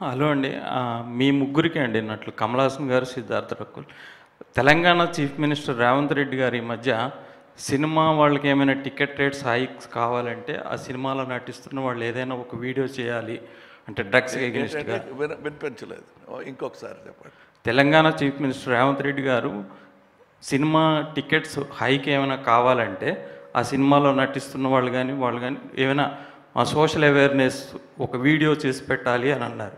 Hello అండి. మీ ముగ్గురికి అండి నట్లు కమల్ హాసన్ గారు, సిద్ధార్థ రకుల్. తెలంగాణ చీఫ్ మినిస్టర్ రేవంత్ రెడ్డి గారు ఈ మధ్య సినిమా వాళ్ళకి ఏమైనా టికెట్ రేట్స్ హైక్స్ కావాలంటే ఆ సినిమాలో నటిస్తున్న వాళ్ళు ఏదైనా ఒక వీడియో చేయాలి అంటే డ్రగ్స్ ఎగెనిస్ట్గా. వినిపించలేదు, ఇంకొకసారి చెప్పండి. తెలంగాణ చీఫ్ మినిస్టర్ రేవంత్ రెడ్డి గారు సినిమా టికెట్స్ హైక్ ఏమైనా కావాలంటే ఆ సినిమాలో నటిస్తున్న వాళ్ళు కానీ ఏమైనా సోషల్ అవేర్నెస్ ఒక వీడియో చేసి పెట్టాలి అని అన్నారు.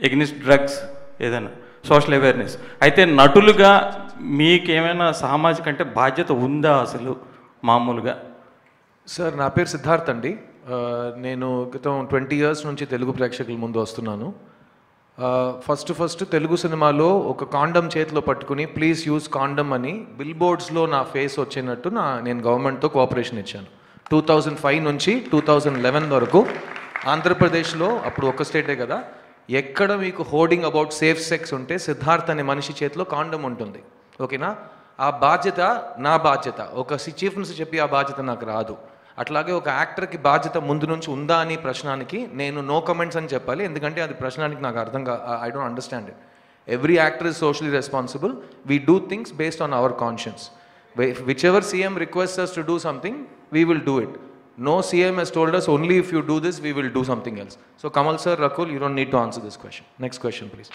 ఎగ్నిస్ట్ డ్రగ్స్ ఏదైనా సోషల్ అవేర్నెస్. అయితే నటులుగా మీకేమైనా సామాజిక అంటే బాధ్యత ఉందా అసలు మామూలుగా? సార్, నా పేరు సిద్ధార్థ్ అండి. నేను గతం 20 years నుంచి తెలుగు ప్రేక్షకుల ముందు వస్తున్నాను. ఫస్ట్ తెలుగు సినిమాలో ఒక కాండమ్ చేతిలో పట్టుకుని ప్లీజ్ యూజ్ కాండమ్ అని బిల్ బోర్డ్స్లో నా ఫేస్ వచ్చినట్టు నేను గవర్నమెంట్తో కోఆపరేషన్ ఇచ్చాను. 2005 నుంచి 2011 వరకు ఆంధ్రప్రదేశ్లో, అప్పుడు ఒక స్టేటే కదా, ఎక్కడ మీకు హోర్డింగ్ అబౌట్ సేఫ్ సెక్స్ ఉంటే సిద్ధార్థ్ అనే మనిషి చేతిలో కాండమ్ ఉంటుంది. ఓకేనా? ఆ బాధ్యత నా బాధ్యత. ఒక చీఫ్ మినిస్టర్ చెప్పి ఆ బాధ్యత నాకు రాదు. అట్లాగే ఒక యాక్టర్కి బాధ్యత ముందు నుంచి ఉందా అని ప్రశ్నానికి నేను నో కమెంట్స్ అని చెప్పాలి. ఎందుకంటే అది ప్రశ్నానికి నాకు I don't understand it. Every actor is socially responsible. We do things based on hour conscience. Whichever CM requests us to do something, we will do it. No CM has told us only if you do this, we will do something else. So Kamal sir, Rakul, you don't need to answer this question. Next question, please.